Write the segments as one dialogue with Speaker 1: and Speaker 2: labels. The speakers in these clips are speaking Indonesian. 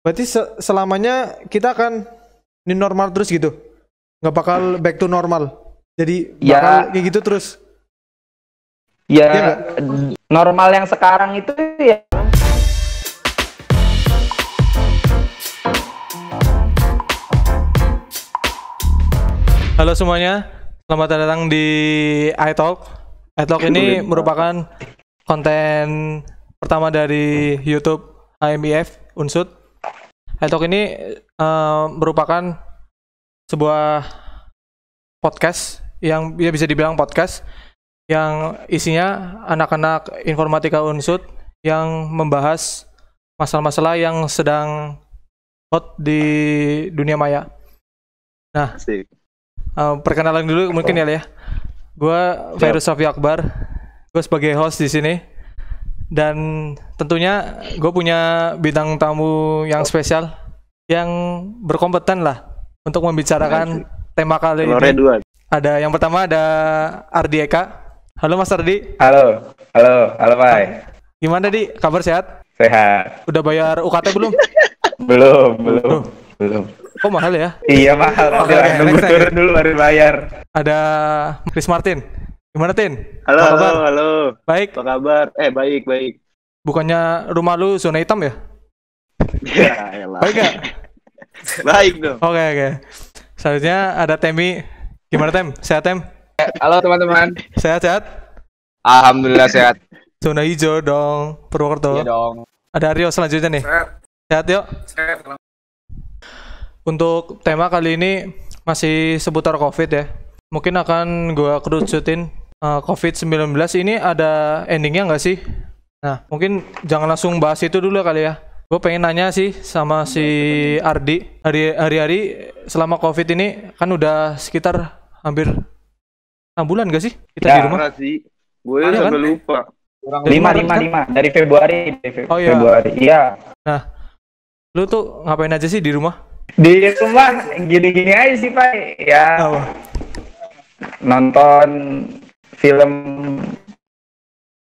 Speaker 1: Berarti selamanya kita akan new normal terus gitu? Nggak bakal back to normal? Jadi bakal kayak gitu terus?
Speaker 2: Ya, normal yang sekarang itu ya.
Speaker 1: Halo semuanya, selamat datang di iTalk. iTalk ini merupakan konten pertama dari YouTube HMIF Unsud. iTalk ini merupakan sebuah podcast yang ya bisa dibilang podcast yang isinya anak-anak informatika Unsud yang membahas masalah-masalah yang sedang hot di dunia maya. Nah, perkenalan dulu mungkin ya. Gue Virus Safi Akbar. Gue sebagai host di sini. Dan tentunya gue punya bintang tamu yang spesial yang berkompeten lah untuk membicarakan tema kali ini. Ada yang pertama ada Ardi Eka. Halo Mas Ardi.
Speaker 2: Halo Pak.
Speaker 1: Gimana Di? Kabar sehat?
Speaker 2: Sehat.
Speaker 1: Udah bayar UKT belum?
Speaker 2: Belum.
Speaker 1: Oh mahal ya?
Speaker 2: Iya mahal. Nunggu turun dulu baru bayar.
Speaker 1: Ada Chris Martin. Gimana Tin?
Speaker 3: Halo.
Speaker 1: Baik.
Speaker 3: Apa kabar? Baik.
Speaker 1: Bukannya rumah lu zona hitam ya?
Speaker 3: Ya elah.
Speaker 1: Baik gak?
Speaker 3: Baik dong.
Speaker 1: Oke. Selanjutnya ada Temi. Gimana Tem? Sehat Tem?
Speaker 4: Halo teman-teman.
Speaker 1: Sehat?
Speaker 4: Alhamdulillah sehat.
Speaker 1: Zona hijau dong, Purwokerto.
Speaker 4: Iya dong.
Speaker 1: Ada Aryo selanjutnya nih. Sehat yuk.
Speaker 4: Sehat.
Speaker 1: Untuk tema kali ini masih seputar COVID ya. Mungkin akan gue kerucutin COVID-19 ini ada endingnya nggak sih? Nah, mungkin jangan langsung bahas itu dulu kali ya. Gue pengen nanya sih sama si Ardi. Hari-hari selama COVID ini kan udah sekitar hampir 6 bulan gak sih kita di rumah?
Speaker 3: Sih. Gue sampai lupa.
Speaker 2: 5 dari Februari.
Speaker 1: Oh iya.
Speaker 2: Februari. Iya.
Speaker 1: Nah, lu tuh ngapain aja sih di rumah?
Speaker 2: Di rumah gini-gini aja sih Pak. Ya.
Speaker 1: Apa?
Speaker 2: Nonton film.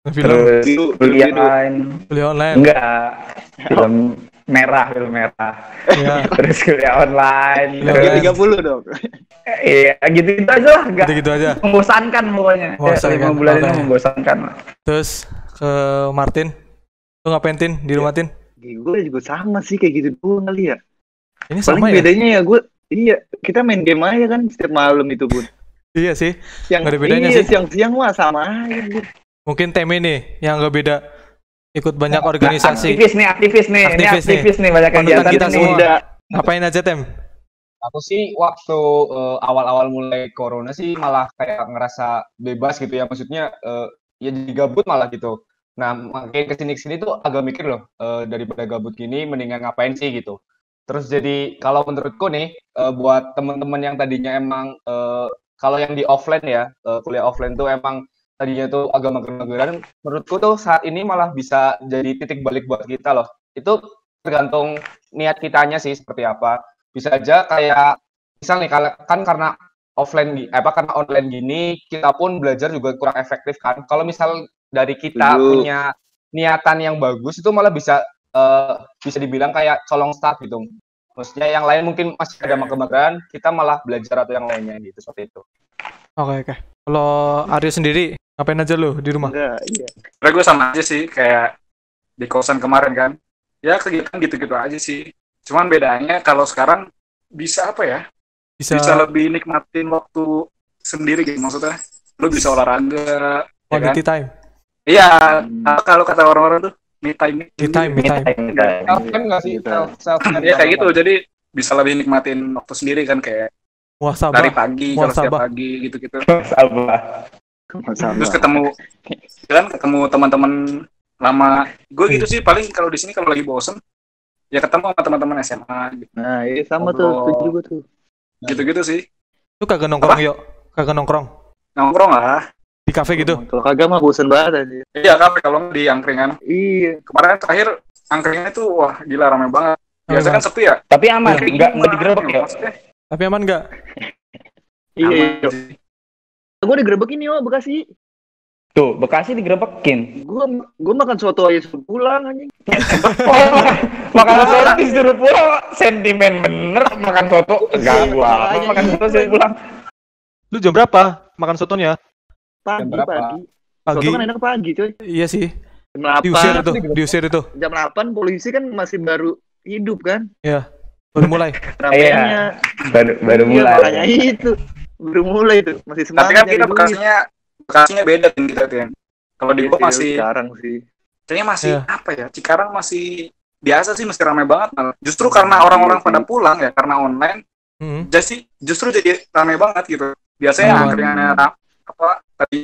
Speaker 2: Terus beli online. Enggak. Film merah.
Speaker 1: Iya.
Speaker 2: Terus kuliah online.
Speaker 3: Lagi 30 dong.
Speaker 2: Iya, gitu aja lah.
Speaker 1: Gitu aja.
Speaker 2: Membosankan pokoknya. 5 bulan ini membosankan.
Speaker 1: Terus ke Martin. Lu ngapain Tin di rumah Tin?
Speaker 3: Gue juga sama sih kayak gitu doang kali ya.
Speaker 1: Ini
Speaker 3: paling
Speaker 1: sama ya?
Speaker 3: Bedanya ya kita main game aja kan setiap malam itu pun.
Speaker 1: Iya sih.
Speaker 3: Yang
Speaker 1: gak ada bedanya sih.
Speaker 3: Siang-siang mah sama aja.
Speaker 1: Mungkin Temi nih yang gak beda. Ikut banyak organisasi.
Speaker 2: Aktivis nih banyak kegiatan
Speaker 1: kita
Speaker 2: nih.
Speaker 1: Semua. Ngapain aja Tem?
Speaker 4: Aku sih waktu awal-awal mulai corona sih malah kayak ngerasa bebas gitu ya. Maksudnya ya jadi gabut malah gitu. Nah, makanya kesini tuh agak mikir loh, daripada gabut gini mendingan ngapain sih gitu. Terus jadi kalau menurutku nih buat teman-teman yang tadinya emang kalau yang di offline ya, kuliah offline tuh emang tadinya tuh agak mager-mageran, menurutku tuh saat ini malah bisa jadi titik balik buat kita loh. Itu tergantung niat kitanya sih seperti apa. Bisa aja kayak misal nih kan karena karena online gini kita pun belajar juga kurang efektif kan. Kalau misal dari kita punya niatan yang bagus itu malah bisa dibilang kayak colong start gitu. Maksudnya yang lain mungkin masih ada mager-mageran, kita malah belajar atau yang lainnya gitu seperti itu.
Speaker 1: Oke. Kalau Aryo sendiri ngapain aja lu di rumah?
Speaker 3: Iya.
Speaker 5: Karena gue sama aja sih kayak di kosan kemarin kan. Ya kegiatan gitu-gitu aja sih. Cuman bedanya kalau sekarang bisa apa ya? Bisa lebih nikmatin waktu sendiri gitu maksudnya. Lu bisa olahraga.
Speaker 1: Quality time.
Speaker 5: Iya, kalau kata orang-orang tuh me time.
Speaker 4: Self-time nggak sih?
Speaker 5: Iya kayak gitu, jadi bisa lebih nikmatin waktu sendiri kan kayak dari pagi, kalau setiap pagi gitu-gitu. Terus ketemu teman-teman lama. Gue gitu sih paling kalau di sini kalau lagi bosen ya ketemu sama teman-teman SMA gitu.
Speaker 3: Nah, iya sama tuh juga tuh.
Speaker 5: Gitu-gitu sih.
Speaker 1: Lu kagak nongkrong yuk? Kagak nongkrong?
Speaker 5: Nongkrong lah.
Speaker 1: Di kafe gitu?
Speaker 3: Kalau kagak mah bosen banget aja.
Speaker 5: Iya kafe kalau di angkringan.
Speaker 3: Iya.
Speaker 5: Kemarin terakhir angkringannya tuh wah gila ramai banget. Biasa kan sepi ya.
Speaker 2: Tapi aman, nggak digerebek ya.
Speaker 1: Tapi aman nggak?
Speaker 3: Iya. Gue digerebek ini Bekasi.
Speaker 2: Tuh, Bekasi digerebekin.
Speaker 3: Gua makan soto aja suruh pulang anjing.
Speaker 2: Makan soto disuruh pulang, sentimen bener makan soto. Enggak gua makan soto disuruh pulang.
Speaker 1: Lu jam berapa makan sotonya?
Speaker 3: Pagi.
Speaker 1: Pagi.
Speaker 3: Soto kan enak pagi, coy.
Speaker 1: Iya sih.
Speaker 3: Jam 8.
Speaker 1: Diusir itu.
Speaker 3: Jam 8 polisi kan masih baru hidup kan?
Speaker 1: Iya. Baru mulai.
Speaker 3: Ramenya.
Speaker 2: Baru
Speaker 3: Iya,
Speaker 2: mulai.
Speaker 3: makanya itu. Baru mulai tuh, masih semangat.
Speaker 5: Tapi kan kita
Speaker 3: nyari duit.
Speaker 5: Bekasinya beda kan kita tuh. Kalau di gua masih
Speaker 3: sekarang sih.
Speaker 5: kayaknya masih
Speaker 1: Iya.
Speaker 5: apa ya? Cikarang masih biasa sih, masih ramai banget malah. Justru karena orang-orang pada pulang ya, karena online, jadi justru jadi ramai banget gitu. Biasanya angkringannya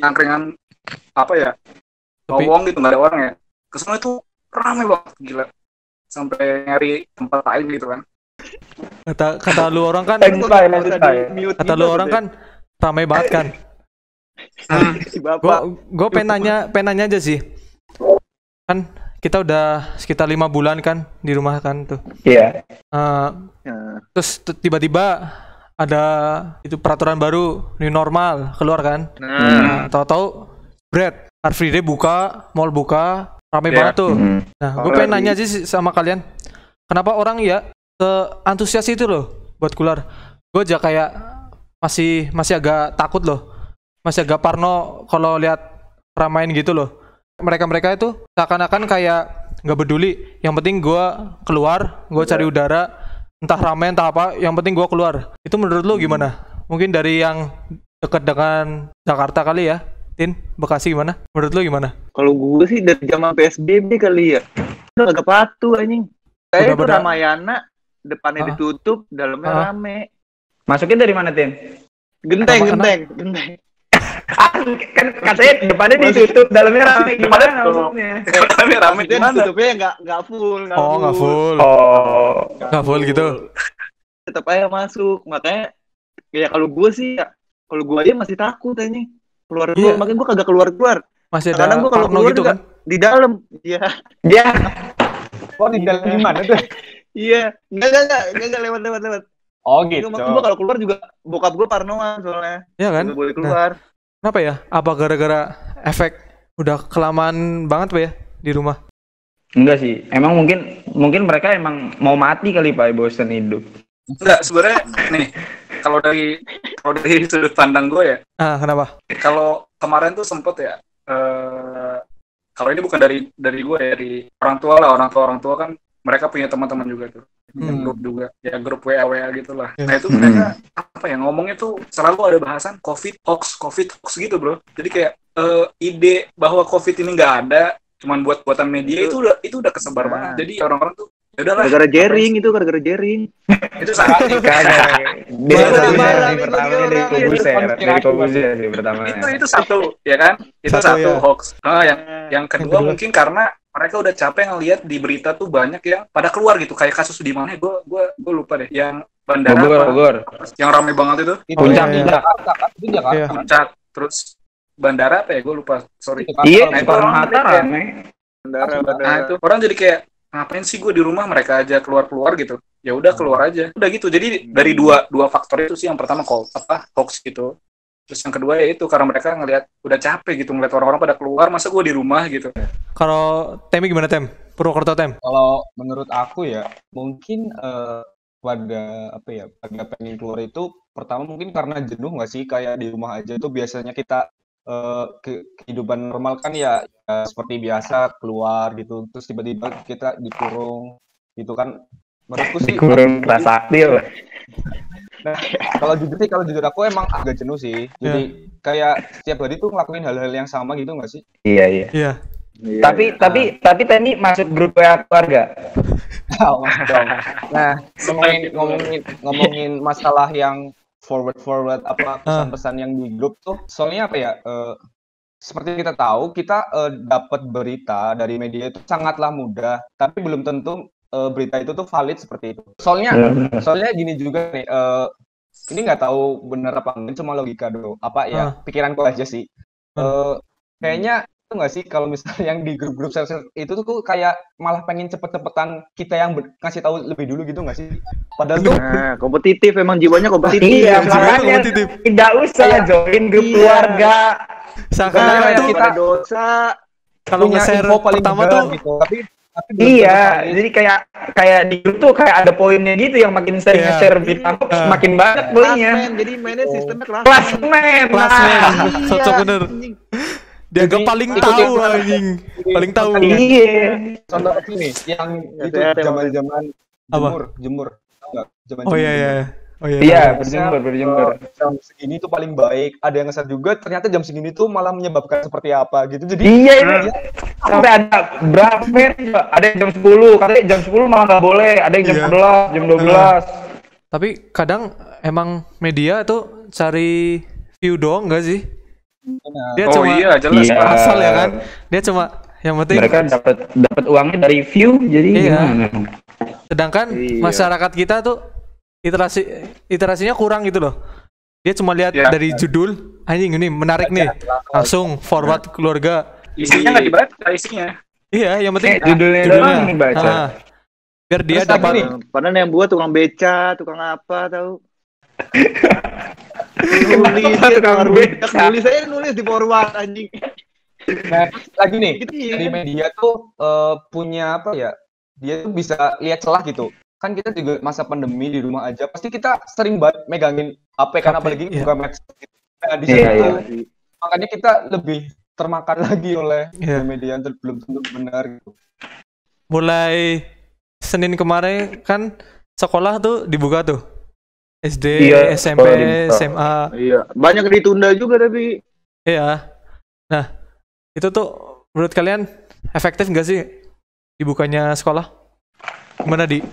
Speaker 5: angkringan apa ya? Lowong gitu, nggak ada orang ya. Kesana itu ramai banget gila. Sampai nyari tempat lain gitu kan.
Speaker 1: Kata lu orang kan
Speaker 3: Kata
Speaker 1: lu orang kan ramai banget kan.
Speaker 3: si Bapak.
Speaker 1: Gue pengen nanya aja sih. Kan kita udah sekitar 5 bulan kan di rumah kan tuh.
Speaker 2: Iya.
Speaker 1: Terus tiba-tiba ada itu peraturan baru new normal keluar kan. Nah, tahu-tahu Car Free Day buka, mall buka, ramai banget tuh. Nah, gue pengen nanya aja sih sama kalian. Kenapa orang ya antusias itu loh buat keluar? Gue aja kayak masih agak takut loh. Masih agak parno kalau lihat ramaian gitu loh. Mereka itu seakan-akan kayak nggak peduli. Yang penting gue keluar, gue cari udara, entah ramai entah apa. Yang penting gue keluar. Itu menurut lo gimana? Mungkin dari yang dekat dengan Jakarta kali ya, Tin, Bekasi gimana? Menurut lo gimana?
Speaker 3: Kalau gue sih dari zaman PSBB kali ya. Udah agak patuh anjing. Kayak itu Ramayana, depannya ditutup, dalamnya rame.
Speaker 2: Masuknya dari mana, Tin?
Speaker 3: Genteng.
Speaker 2: Kan katanya depannya ditutup, dalamnya rame. Gimana maksudnya?
Speaker 5: Tapi ramai gimana?
Speaker 3: Tutupnya nggak full.
Speaker 1: Nggak full. Nggak full gitu.
Speaker 3: Tetap aja masuk. Makanya ya kalau gue sih ya, kalau gue aja masih takut anjing. Keluar. Makanya gue kagak keluar.
Speaker 1: Masih ada
Speaker 3: gue kalau keluar gitu kan di dalam. Iya.
Speaker 4: Oh, di dalam gimana tuh?
Speaker 3: Iya. Enggak lewat.
Speaker 4: Oh gitu.
Speaker 3: Maksud gue kalau keluar juga bokap gue parnoan soalnya.
Speaker 1: Iya kan?
Speaker 3: Nggak boleh keluar.
Speaker 1: Kenapa ya? Apa gara-gara efek udah kelamaan banget Pak ya di rumah?
Speaker 2: Enggak sih. Emang mungkin mereka emang mau mati kali Pak, bosan hidup.
Speaker 5: Enggak, sebenarnya nih kalau dari sudut pandang gue ya.
Speaker 1: Kenapa?
Speaker 5: Kalau kemarin tuh sempet ya. Kalau ini bukan dari gue ya, dari orang tua kan mereka punya teman-teman juga tuh. Grup juga ya, grup WA gitulah. Nah itu mereka apa ya ngomongnya tuh selalu ada bahasan COVID hoax gitu bro. Jadi kayak ide bahwa COVID ini nggak ada, cuman buatan media itu udah kesebar banget. Jadi orang-orang tuh ya udahlah. Gara-gara jaring. Itu salah.
Speaker 2: Dari Kobuser sih pertama.
Speaker 5: Itu satu ya kan? Itu satu hoax. Yang kedua mungkin karena mereka udah capek ngelihat di berita tuh banyak yang pada keluar gitu, kayak kasus di mana gue lupa deh, yang bandara
Speaker 2: Bogor.
Speaker 5: Yang ramai banget itu
Speaker 2: Puncak.
Speaker 5: Puncak, terus bandara apa ya gue lupa, sorry.
Speaker 2: Iya, Soekarno Hatta rame.
Speaker 3: Bandara.
Speaker 5: Itu orang jadi kayak ngapain sih gue di rumah, mereka aja keluar gitu, ya udah keluar aja, udah gitu. Jadi dari dua faktor itu sih, yang pertama hoax gitu. Terus yang kedua ya itu karena mereka ngelihat udah capek gitu ngeliat orang-orang pada keluar, masa gue di rumah gitu.
Speaker 1: Kalau Temi gimana Tem? Purwokerto Tem?
Speaker 4: Kalau menurut aku ya mungkin pada pengen keluar itu pertama mungkin karena jenuh nggak sih, kayak di rumah aja tuh biasanya kita kehidupan normal kan ya seperti biasa keluar gitu, terus tiba-tiba kita dikurung gitu kan. Menurutku sih
Speaker 2: dikurung kelas aktif.
Speaker 4: Nah, kalau jujur aku emang agak jenuh sih. Jadi kayak setiap hari tuh ngelakuin hal-hal yang sama gitu nggak sih?
Speaker 2: Iya. Tapi Temi masuk grup WA keluarga.
Speaker 4: Nah, ngomongin masalah yang forward apa pesan-pesan yang di grup tuh, soalnya apa ya? Seperti kita tahu, kita dapat berita dari media itu sangatlah mudah, tapi belum tentu berita itu tuh valid seperti itu. Soalnya gini juga nih, ini nggak tahu benar apa enggak, cuma logika dulu. Pikiranku aja sih. Kayaknya itu nggak sih kalau misalnya yang di grup-grup itu tuh kayak malah pengen cepet-cepetan kita yang ngasih tahu lebih dulu gitu nggak sih? Padahal tuh
Speaker 3: kompetitif, emang jiwanya kompetitif.
Speaker 2: Iya, makanya tidak usah join grup keluarga.
Speaker 1: Seakan-akan
Speaker 4: Kayak
Speaker 1: tuh
Speaker 4: kita
Speaker 3: dosa.
Speaker 1: kalau
Speaker 4: punya
Speaker 1: nge-share
Speaker 4: info paling
Speaker 1: pertama
Speaker 4: benar
Speaker 1: tuh
Speaker 4: gitu. Tapi
Speaker 2: Iya, jadi kayak di grup tuh kayak ada poinnya gitu yang makin sering
Speaker 1: Iya.
Speaker 2: nge-share berita hoax, makin banyak belinya.
Speaker 3: Klasmen, jadi mainnya sistemnya
Speaker 2: Klasmen.
Speaker 1: Klasmen,
Speaker 2: Nah.
Speaker 1: cocok bener. Dianggap
Speaker 4: Jadi,
Speaker 1: paling
Speaker 4: ikutin
Speaker 1: tahu
Speaker 4: mana?
Speaker 1: anjing. Paling tahu.
Speaker 2: Iya.
Speaker 4: contoh ini yang itu zaman-zaman
Speaker 1: Apa?
Speaker 4: jemur. Tahu nggak? Zaman
Speaker 1: Oh iya
Speaker 4: jemur.
Speaker 1: iya. Oh iya.
Speaker 2: Iya,
Speaker 4: Biasanya,
Speaker 2: berjemur.
Speaker 4: jam segini tuh paling baik. Ada yang nge-share juga, ternyata jam segini tuh malah menyebabkan seperti apa gitu. Jadi
Speaker 2: Iya ini sampai ada berapa men? Ada yang jam 10, katanya jam 10 malah nggak boleh. Ada yang jam
Speaker 1: Iya.
Speaker 2: 11, jam 12.
Speaker 1: Tapi kadang emang media tuh cari view doang enggak sih? Dia
Speaker 5: Oh
Speaker 1: cuma
Speaker 5: iya, jelas.
Speaker 2: Iya.
Speaker 1: asal ya kan. Dia cuma yang penting
Speaker 2: Mereka dapat uangnya dari view, jadi
Speaker 1: Iya.
Speaker 2: gimana?
Speaker 1: sedangkan
Speaker 3: Iya.
Speaker 1: masyarakat kita tuh literasinya kurang gitu loh. Dia cuma lihat
Speaker 5: Iya.
Speaker 1: dari judul, anjing ini menarik nih. Langsung forward keluarga.
Speaker 5: Isinya nggak dibaca, isinya.
Speaker 1: Iya, yang penting
Speaker 2: Judulnya doang nih baca.
Speaker 1: Ah. Biar dia
Speaker 4: Terus lagi
Speaker 1: dapat
Speaker 4: nih,
Speaker 3: Padahal yang buat tukang beca, tukang apa tahu. nulis
Speaker 2: Tukang beca.
Speaker 3: nulis saya nulis di forward anjing.
Speaker 4: nah, lagi nih
Speaker 3: Gitu ya.
Speaker 4: dari media tuh punya apa ya? Dia tuh bisa lihat celah gitu. Kan kita juga masa pandemi di rumah aja, pasti kita sering banget megangin HP kan,
Speaker 1: HP,
Speaker 4: apalagi
Speaker 1: iya.
Speaker 4: buka medsos. Nah, di
Speaker 2: Iya,
Speaker 4: situ
Speaker 2: iya.
Speaker 4: makanya kita lebih termakan lagi oleh
Speaker 1: Iya.
Speaker 4: media yang belum tentu benar gitu.
Speaker 1: mulai Senin kemarin kan sekolah tuh dibuka tuh. SD,
Speaker 2: Iya,
Speaker 1: SMP,
Speaker 2: sekolah dibuka.
Speaker 1: SMA.
Speaker 3: Iya, banyak ditunda juga tapi
Speaker 1: Iya. Nah, itu tuh menurut kalian efektif nggak sih dibukanya sekolah? Gimana di?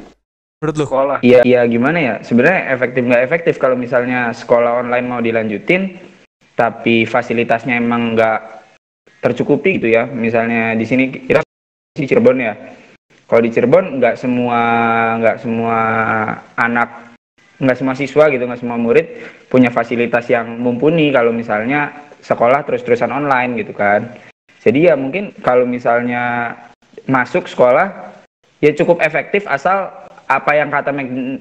Speaker 1: Menurut lu?
Speaker 5: Sekolah.
Speaker 2: Iya gimana ya? Sebenarnya efektif nggak efektif kalau misalnya sekolah online mau dilanjutin, tapi fasilitasnya emang nggak tercukupi gitu ya. Misalnya di sini kira di Cirebon ya. Kalau di Cirebon nggak semua anak, nggak semua siswa gitu, nggak semua murid punya fasilitas yang mumpuni kalau misalnya sekolah terus-terusan online gitu kan. Jadi ya mungkin kalau misalnya masuk sekolah ya cukup efektif asal apa yang kata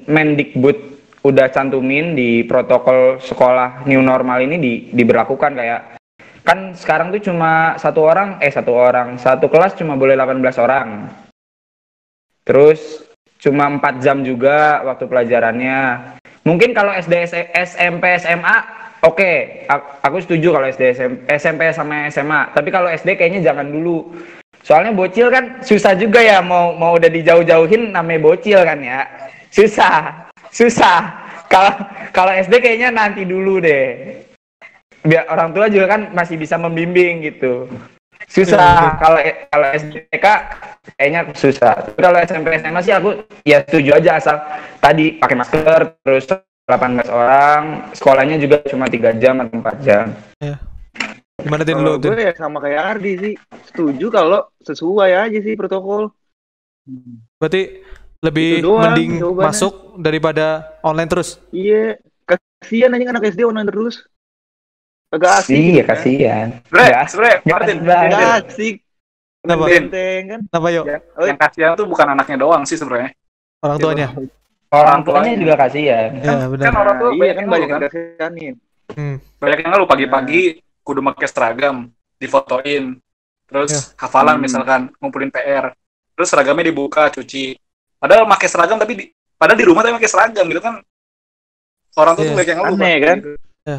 Speaker 2: Mendikbud udah cantumin di protokol sekolah new normal ini diberlakukan. Kayak kan sekarang tuh cuma satu kelas cuma boleh 18 orang. Terus cuma 4 jam juga waktu pelajarannya. Mungkin kalau SD, SMP, SMA oke, aku setuju kalau SD, SMP sama SMA. Tapi kalau SD kayaknya jangan dulu. Soalnya bocil kan susah juga ya, mau udah dijauh-jauhin namanya bocil kan ya. Susah. Kalau SD kayaknya nanti dulu deh. Biar orang tua juga kan masih bisa membimbing gitu. Susah. Kalau SDK kayaknya susah. Tapi kalau SMP SMA sih aku ya setuju aja, asal tadi pakai masker, terus 18 orang, sekolahnya juga cuma 3 jam atau 4 jam.
Speaker 1: Ya. Gimana Tin
Speaker 3: kalau
Speaker 1: lu?
Speaker 3: gue ya sama kayak Ardi sih. Setuju kalau sesuai aja sih protokol.
Speaker 1: Berarti lebih
Speaker 3: Itu doang
Speaker 1: mending
Speaker 3: jawabannya.
Speaker 1: masuk daripada online terus.
Speaker 3: Iya, kasihan aja anak SD online terus. Agak asik.
Speaker 2: Iya,
Speaker 3: gitu kan.
Speaker 2: kasihan.
Speaker 5: Sebenernya
Speaker 2: Nggak
Speaker 5: Martin,
Speaker 2: asik banget.
Speaker 3: Agak asik.
Speaker 1: Kenapa?
Speaker 3: Benteng kan.
Speaker 1: Kenapa yuk?
Speaker 3: Ya.
Speaker 5: yang kasihan tuh bukan anaknya doang sih sebenarnya.
Speaker 1: Orang tuanya.
Speaker 2: Orang tuanya juga kasihan.
Speaker 1: Ya benar.
Speaker 5: Kan orang tua
Speaker 3: Iya kan
Speaker 5: yang
Speaker 3: banyak
Speaker 5: ngeluh
Speaker 3: yang kasihanin.
Speaker 5: banyak yang ngeluh pagi-pagi kudu pakai seragam, difotoin, terus hafalan misalkan, ngumpulin PR, terus seragamnya dibuka, cuci. Padahal pakai seragam tapi padahal di rumah tapi pakai seragam gitu kan. Orang tua tuh banyak yang ngeluh.
Speaker 3: Aneh
Speaker 5: Pak.
Speaker 3: kan?
Speaker 5: Gitu.
Speaker 1: Ya.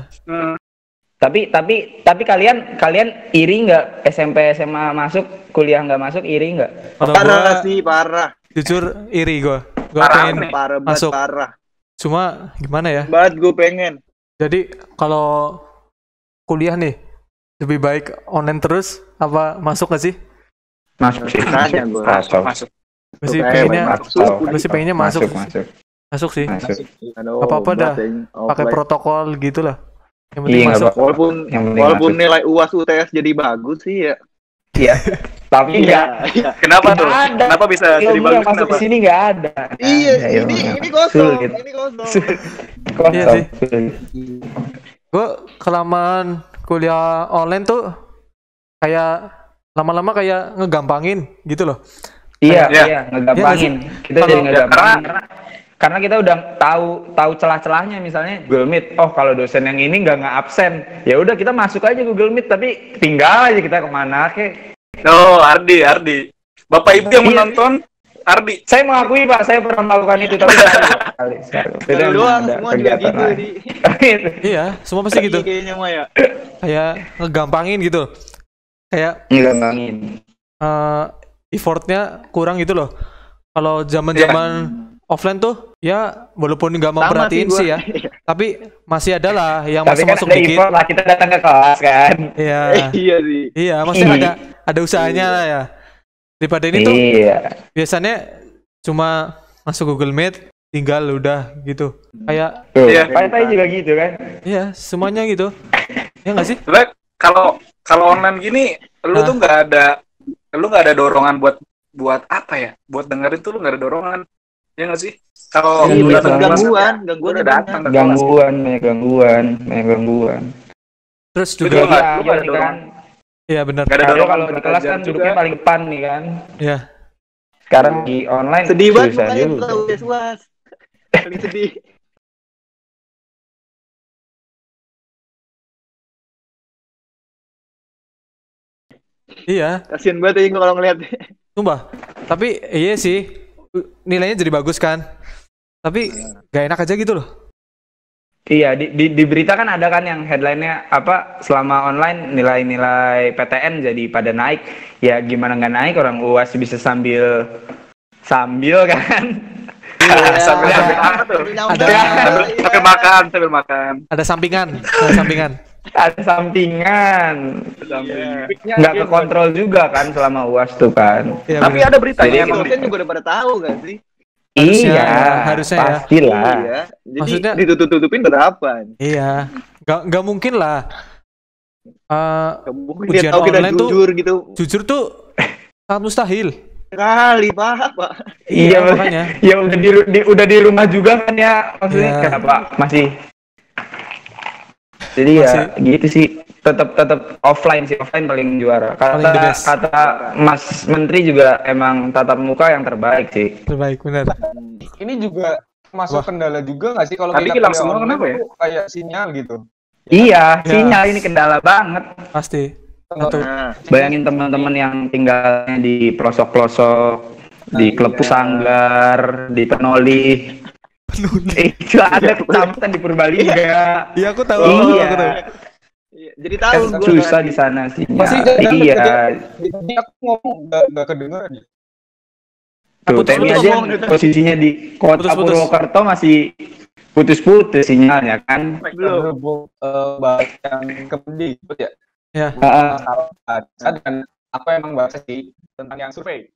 Speaker 2: Tapi kalian iri nggak SMP SMA masuk, kuliah nggak masuk, iri nggak?
Speaker 1: Kalau
Speaker 3: Parah
Speaker 1: gua
Speaker 3: sih, parah.
Speaker 1: jujur iri gua. Gua
Speaker 5: Parah
Speaker 1: pengen
Speaker 5: nih.
Speaker 3: Parah banget,
Speaker 1: masuk.
Speaker 3: parah.
Speaker 1: Cuma gimana ya?
Speaker 3: Banget gue pengen.
Speaker 1: Jadi kalau kuliah nih lebih baik online terus apa masuk gak sih?
Speaker 2: Masuk sih.
Speaker 3: Tanya gua.
Speaker 5: Masuk.
Speaker 1: Gue sih
Speaker 3: Kayak
Speaker 1: pengennya
Speaker 3: masuk.
Speaker 1: gue sih pengennya masuk sih.
Speaker 3: Aduh,
Speaker 1: Apa-apa dah.
Speaker 3: bahasa
Speaker 1: Pakai
Speaker 3: offline.
Speaker 1: protokol gitu lah. Yang penting
Speaker 2: Iya, nggak
Speaker 1: masuk.
Speaker 2: apa-apa.
Speaker 3: Walaupun
Speaker 2: Yang penting
Speaker 3: walaupun
Speaker 2: masuk.
Speaker 3: nilai UAS UTS jadi bagus sih ya.
Speaker 2: Iya. Tapi nggak.
Speaker 3: Iya.
Speaker 5: Kenapa tuh?
Speaker 2: Nggak ada.
Speaker 5: Kenapa bisa jadi
Speaker 2: Ilmu
Speaker 5: bagus?
Speaker 2: yang masuk
Speaker 5: Kenapa?
Speaker 2: ke sini nggak ada.
Speaker 3: Iya,
Speaker 2: Nah,
Speaker 3: ini
Speaker 2: ilmu.
Speaker 3: kosong,
Speaker 2: Sulit.
Speaker 3: ini kosong.
Speaker 1: Iya sih.
Speaker 2: Sulit.
Speaker 1: Gue kelamaan kuliah online tuh kayak lama-lama kayak ngegampangin gitu loh.
Speaker 2: Iya,
Speaker 5: Iya.
Speaker 2: iya, ngegampangin. Kita
Speaker 1: Kalau-
Speaker 2: jadi ngegampangin. Karena kita udah tahu celah-celahnya, misalnya Google Meet. Oh, kalau dosen yang ini nggak absen, ya udah kita masuk aja Google Meet, tapi tinggal aja kita kemana kek.
Speaker 5: Oh, Ardi. Bapak Ibu yang menonton, Ardi.
Speaker 2: Saya mengakui Pak, saya pernah melakukan itu, tapi
Speaker 3: Sekali doang, semua juga gitu.
Speaker 1: Iya, semua pasti gitu.
Speaker 3: Kayaknya mah ya.
Speaker 1: Kayak ngegampangin gitu. Kayak
Speaker 2: Ngegampangin.
Speaker 1: effortnya kurang gitu loh. Kalau zaman-zaman offline tuh ya walaupun nggak mau perhatiin sih ya, tapi masih ada lah yang masuk
Speaker 2: kan
Speaker 1: dikit.
Speaker 2: lah, kita datang ke kelas kan.
Speaker 1: Iya.
Speaker 3: Iya sih.
Speaker 1: Iya, maksudnya ada usahanya lah ya. Daripada ini tuh biasanya cuma masuk Google Meet, tinggal udah gitu. Kayak
Speaker 2: Pai juga gitu kan.
Speaker 1: iya, semuanya gitu. Ya nggak sih?
Speaker 5: Sebenarnya kalau online gini, lu tuh nggak ada dorongan buat apa ya? Buat dengerin tuh lu nggak ada dorongan. Ya nggak sih? Kalau
Speaker 3: gangguan
Speaker 5: udah datang ke
Speaker 2: gangguan.
Speaker 1: Terus juga
Speaker 2: kan.
Speaker 1: Iya benar.
Speaker 5: Gak ada dorongan
Speaker 2: kalau di kelas kan duduknya paling depan nih kan.
Speaker 1: Iya.
Speaker 2: Sekarang di online
Speaker 3: sedih banget
Speaker 2: susah
Speaker 3: makanya
Speaker 2: juga.
Speaker 3: UAS. Paling sedih.
Speaker 1: Iya.
Speaker 3: Kasian banget ya kalau ngeliat.
Speaker 1: Sumpah. Tapi iya sih, nilainya jadi bagus kan. Tapi gak enak aja gitu loh.
Speaker 2: Iya, di berita kan ada kan yang headline-nya apa, selama online nilai-nilai PTN jadi pada naik. Ya gimana nggak naik, orang UAS bisa sambil kan.
Speaker 3: Iya,
Speaker 5: sambil apa tuh? Sambil makan.
Speaker 1: Ada sampingan.
Speaker 2: Ada sampingan. Nggak kekontrol juga kan selama UAS tuh kan.
Speaker 1: Ya,
Speaker 5: tapi ada beritanya
Speaker 3: emang dosen juga udah pada tahu kan sih?
Speaker 1: Harusnya
Speaker 2: pastilah.
Speaker 3: Iya. Jadi
Speaker 1: Maksudnya
Speaker 3: ditutup-tutupin berapa?
Speaker 1: iya, nggak mungkin lah.
Speaker 3: Ujian
Speaker 1: Ujian online tuh
Speaker 3: jujur gitu.
Speaker 1: jujur tuh sangat mustahil.
Speaker 3: Kali Pak.
Speaker 1: Iya makanya.
Speaker 2: Ya udah di rumah juga kan ya, maksudnya kenapa masih. Jadi ya gitu sih, tetap offline paling juara. Kata Mas Menteri juga emang tatap muka yang terbaik sih.
Speaker 1: Terbaik benar.
Speaker 4: Ini juga masuk kendala juga nggak sih kalau
Speaker 5: Tadi
Speaker 4: kita
Speaker 5: hilang semua kenapa ya?
Speaker 4: Kayak sinyal gitu.
Speaker 2: Iya, sinyal ini kendala banget.
Speaker 1: Pasti. Betul.
Speaker 2: Bayangin teman-teman yang tinggalnya di pelosok-pelosok, di Klepu Sanggar, di Penoli. Itu ada kecamatan di Purbalingga.
Speaker 1: Iya aku tahu.
Speaker 2: Iya.
Speaker 1: Aku tahu.
Speaker 3: Jadi tahu
Speaker 2: susah di sana sih.
Speaker 4: Iya. Jadi aku ngomong nggak kedengeran.
Speaker 2: Tuh, Temi aja posisinya di kota Purwokerto masih putus-putus sinyalnya kan.
Speaker 3: Belum.
Speaker 4: Bahkan kemudian ya.
Speaker 1: Ya.
Speaker 4: Dan aku emang baca sih tentang yang survei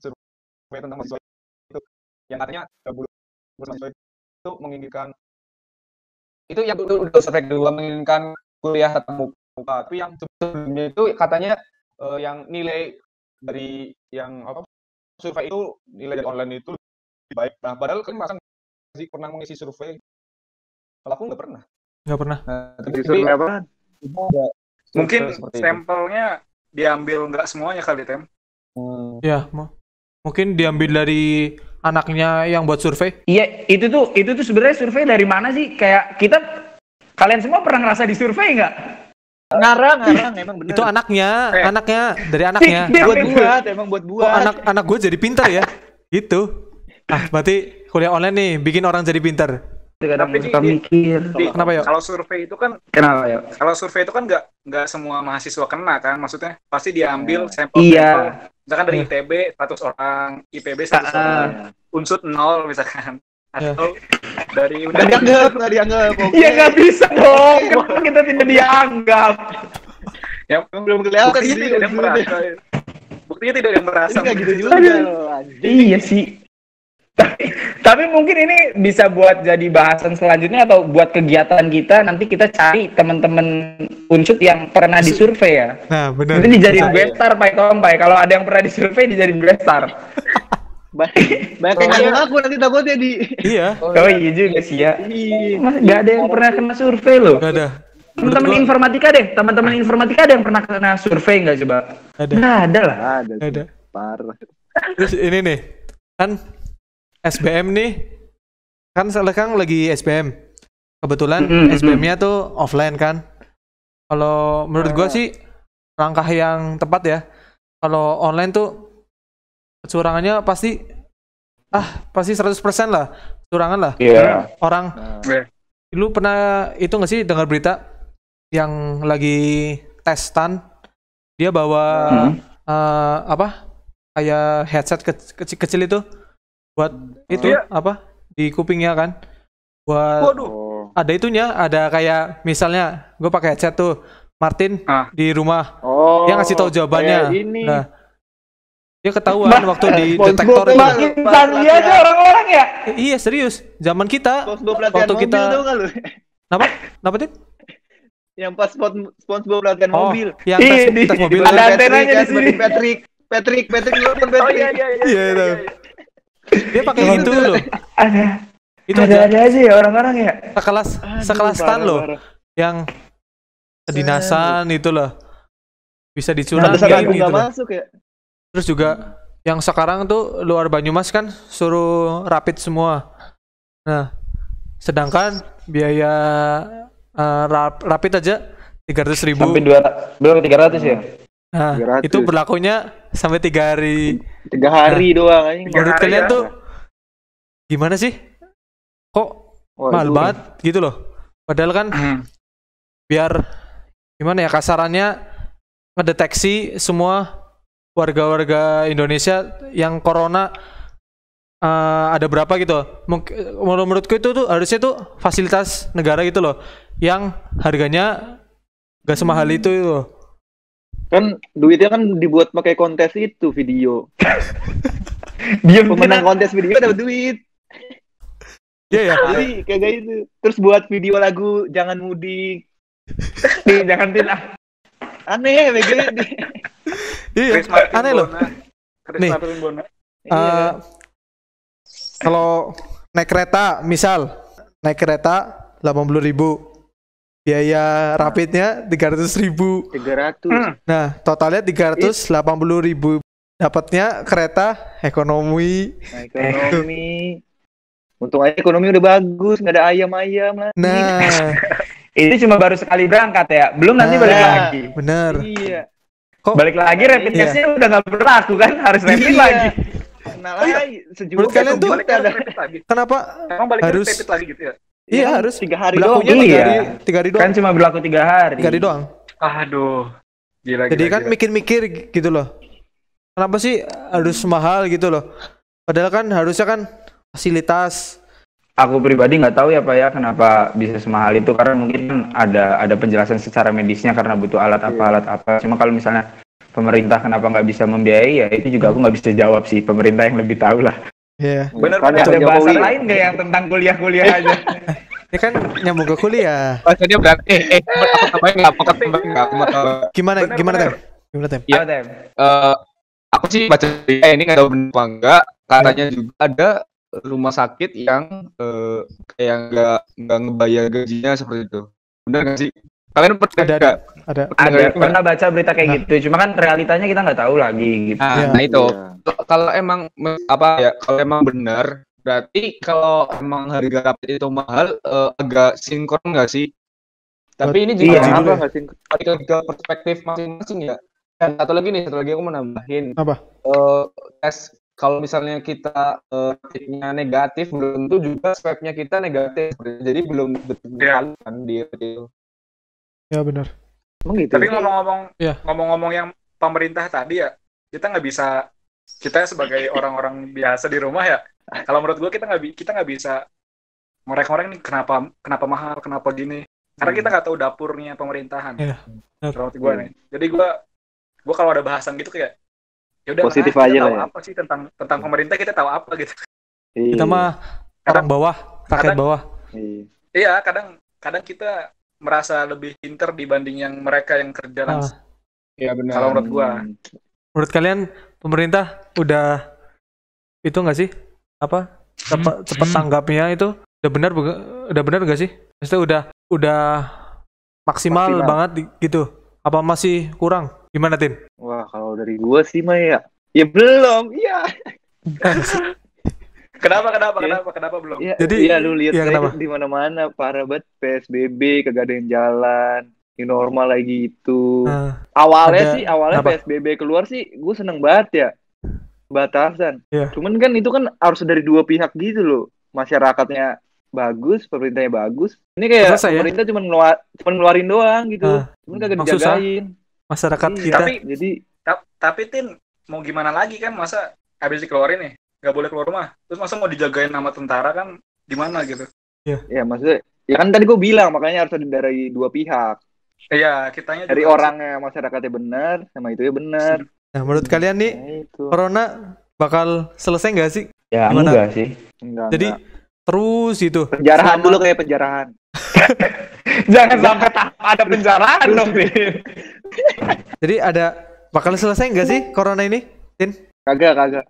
Speaker 4: tentang mahasiswa itu yang katanya 30% mahasiswa itu menginginkan itu yang udah survei kedua menginginkan kuliah tatap muka, tapi yang sebelumnya itu katanya yang nilai dari yang apa survei itu nilai dari online itu lebih baik. Nah, padahal kan masa sih pernah mengisi survei? Kalau aku nggak pernah. Nah,
Speaker 3: survei apa?
Speaker 5: Mungkin sampelnya diambil nggak semuanya kali, Tem.
Speaker 1: Ya, mungkin diambil dari anaknya yang buat survei.
Speaker 2: Iya, itu tuh sebenarnya survei dari mana sih? Kayak kalian semua pernah ngerasa disurvei nggak?
Speaker 3: Ngarang emang bener.
Speaker 1: Itu anaknya dari anaknya.
Speaker 3: Buat buat.
Speaker 1: Anak gue jadi pintar ya. Gitu. Berarti kuliah online nih bikin orang jadi pintar.
Speaker 2: Kadang suka mikir.
Speaker 1: Kenapa ya?
Speaker 5: Kalau survei itu kan nggak semua mahasiswa kena kan, maksudnya pasti diambil sampel.
Speaker 2: Iya.
Speaker 5: Misalkan dari ITB 100 orang, IPB 100 orang, Unsud 0 misalkan. Atau dari
Speaker 3: nggak dianggap.
Speaker 2: Iya nggak bisa dong. Kenapa kita tidak dianggap?
Speaker 5: Ya
Speaker 3: belum kelihatan sih.
Speaker 5: Buktinya tidak ada yang merasa.
Speaker 3: Nggak gitu juga.
Speaker 2: Iya sih. Tapi mungkin ini bisa buat jadi bahasan selanjutnya atau buat kegiatan kita, nanti kita cari teman-teman Unsud yang pernah disurvei ya.
Speaker 1: Nah, benar.
Speaker 2: Itu dijadiin guestar Pak Tom, Pak. Kalau ada yang pernah disurvei dijadiin guestar.
Speaker 3: Banyak yang ngaku nanti takutnya di.
Speaker 1: Iya.
Speaker 2: Oh iya juga sih ya. Gak ada yang pernah kena survei loh.
Speaker 1: Gak ada.
Speaker 2: Teman-teman informatika ada yang pernah kena survei nggak coba?
Speaker 1: Ada.
Speaker 2: Nggak ada lah.
Speaker 1: Ada.
Speaker 3: Parah.
Speaker 1: Terus ini nih kan SBM nih kan sekarang lagi SBM. Kebetulan SBM-nya tuh offline kan. Kalau menurut gua sih langkah yang tepat ya. Kalau online tuh kecurangannya pasti 100% lah kecurangan lah.
Speaker 2: Iya.
Speaker 1: Orang lu pernah itu nggak sih dengar berita yang lagi testan dia bawa kayak headset kecil itu buat itu di kupingnya kan buat ada itunya, ada kayak misalnya gue pakai headset tuh Martin di rumah dia ngasih tahu jawabannya. Nah dia ketahuan waktu di detektor itu.
Speaker 2: Makin canggih aja orang-orang ya.
Speaker 1: Iya serius, zaman kita waktu kita kenapa Dit?
Speaker 3: Yang pas SpongeBob latihan mobil.
Speaker 1: Yang tes mobil
Speaker 3: ada antenanya di sini. Patrick nonton Patrick.
Speaker 5: Oh iya.
Speaker 1: itu. Dia pakai gitu loh.
Speaker 2: Ada aja ya orang-orang ya.
Speaker 1: Sekelas Stan loh. Yang kedinasan itu loh. Bisa dicurangin gitu loh.
Speaker 3: Masuk ya.
Speaker 1: Terus juga yang sekarang tuh luar Banyumas kan suruh rapid semua. Nah, sedangkan biaya rapid aja 300.000.
Speaker 2: Sampai 300 ya.
Speaker 1: Nah, 300. Itu berlakunya sampai 3 hari.
Speaker 3: 3 hari doang anjing.
Speaker 1: Menurut kalian tuh gimana sih? Kok mahal banget gitu loh. Padahal kan biar gimana ya kasarannya ngedeteksi semua warga-warga Indonesia yang corona ada berapa gitu. Menurutku itu tuh harusnya tuh fasilitas negara gitu loh yang harganya gak semahal itu loh.
Speaker 3: Kan duitnya kan dibuat pakai kontes itu video. Pemenang kontes video dapat duit.
Speaker 1: Iya ya.
Speaker 3: Jadi kayak gitu. Terus buat video lagu Jangan Mudik.
Speaker 2: Nih jangan tindak.
Speaker 3: Aneh begitu.
Speaker 1: Iya, aneh loh. Nih, kalau naik kereta, misal naik kereta 80.000, biaya rapidnya 300.000.
Speaker 3: 300.
Speaker 1: Nah, totalnya 380.000. Dapatnya kereta ekonomi.
Speaker 3: Untung aja ekonomi udah bagus, nggak ada ayam-ayam lah.
Speaker 1: Nah,
Speaker 2: ini cuma baru sekali berangkat ya, belum nanti balik lagi.
Speaker 1: Bener.
Speaker 3: Iya.
Speaker 2: Kok balik lagi rapid testnya udah nggak berlaku kan, harus rapid lagi.
Speaker 3: Nah lagi
Speaker 1: menurut kalian tuh kenapa harus
Speaker 5: rapid lagi gitu ya?
Speaker 1: Iya harus
Speaker 3: 3 hari
Speaker 1: doang.
Speaker 2: Iya.
Speaker 1: 3 hari doang.
Speaker 2: Kan cuma berlaku 3 hari.
Speaker 1: 3 hari doang.
Speaker 5: Aduh. Gila.
Speaker 1: Jadi kan mikir-mikir gitu loh. Kenapa sih harus mahal gitu loh? Padahal kan harusnya kan fasilitas.
Speaker 2: Aku pribadi nggak tahu ya Pak ya kenapa bisa semahal itu, karena mungkin ada penjelasan secara medisnya karena butuh alat apa. Cuma kalau misalnya pemerintah kenapa nggak bisa membiayai ya itu juga aku nggak bisa jawab sih, pemerintah yang lebih tahu lah.
Speaker 1: Iya.
Speaker 2: Benar. Ada bahasan lain nggak yang tentang kuliah aja?
Speaker 1: Ini kan nyambung ke kuliah.
Speaker 4: Bahasanya berarti aku tambahin nggak
Speaker 1: Gimana Tem?
Speaker 4: Iya Tem. Aku sih baca ini nggak tahu benar apa enggak. Katanya juga ada rumah sakit yang kayak nggak ngebayar gajinya seperti itu. Benar nggak sih? Kalian pernah
Speaker 2: ada pernah baca berita kayak gitu, cuma kan realitanya kita nggak tahu lagi gitu.
Speaker 4: Nah itu kalau emang kalau emang benar berarti kalau emang harga rapid itu mahal agak sinkron nggak sih? Tapi ini juga ke perspektif masing-masing ya. Dan satu lagi aku mau nambahin
Speaker 1: apa?
Speaker 4: Tes kalau misalnya kita rapidnya negatif belum tentu juga swabnya kita negatif, jadi belum betul kan dia itu.
Speaker 1: Ya benar.
Speaker 3: Gitu.
Speaker 5: Tapi ngomong-ngomong yang pemerintah tadi ya, kita nggak bisa, kita sebagai orang-orang biasa di rumah ya, kalau menurut gue kita nggak bisa ngorek-ngorek nih kenapa mahal, kenapa gini, karena kita nggak tahu dapurnya pemerintahan. Menurut gue nih, jadi gue kalau ada bahasan gitu kayak, ya udah
Speaker 3: positif
Speaker 5: aja
Speaker 3: lah
Speaker 5: tahu
Speaker 3: ya.
Speaker 5: apa sih tentang pemerintah, kita tahu apa gitu.
Speaker 1: Kita mah orang bawah, rakyat bawah.
Speaker 5: Iya, kadang kita merasa lebih pinter dibanding yang mereka yang kerja langsung.
Speaker 4: Iya benar.
Speaker 5: Kalau menurut gua.
Speaker 1: Menurut kalian pemerintah udah itu nggak sih? Apa cepat tanggapnya itu udah benar nggak sih? Maksudnya udah maksimal banget gitu? Apa masih kurang? Gimana Tin?
Speaker 3: Wah kalau dari gua sih mah ya belum. Iya.
Speaker 5: Kenapa belum?
Speaker 3: Ya,
Speaker 1: Jadi,
Speaker 3: iya lu lihat
Speaker 1: iya, kenapa?
Speaker 3: di mana-mana parah banget PSBB, kagak ada yang jalan, new normal lagi itu. Awalnya
Speaker 1: apa?
Speaker 3: PSBB keluar sih, gue seneng banget ya, batasan.
Speaker 1: Iya.
Speaker 3: Cuman kan itu kan harus dari dua pihak gitu loh, masyarakatnya bagus, pemerintahnya bagus. Ini kayak
Speaker 1: Selesai, ya?
Speaker 3: pemerintah cuma ngeluarin doang gitu, cuman kagak
Speaker 1: Emang susah.
Speaker 3: dijagain.
Speaker 1: Masyarakat
Speaker 3: Iya,
Speaker 1: kita.
Speaker 3: jadi
Speaker 5: Tapi Tin, mau gimana lagi kan, masa habis dikeluarin nih nggak boleh keluar rumah, terus masa mau dijagain sama tentara kan gimana gitu.
Speaker 3: ya maksudnya ya kan tadi gue bilang makanya harus ada dari dua pihak.
Speaker 5: Iya, kitanya
Speaker 3: Dari
Speaker 5: juga
Speaker 3: orangnya, masyarakatnya benar, sama itu ya benar.
Speaker 1: Nah, menurut kalian nih,
Speaker 3: Nah, itu.
Speaker 1: corona bakal selesai nggak sih?
Speaker 2: Ya
Speaker 1: Gimana?
Speaker 2: enggak sih.
Speaker 3: Enggak,
Speaker 1: Jadi terus itu.
Speaker 3: penjarahan
Speaker 1: selama-
Speaker 3: dulu kayak penjarahan.
Speaker 2: Jangan sampai ada penjarahan dong,
Speaker 1: Jadi bakal selesai nggak sih corona ini? Tin?
Speaker 3: Kagak.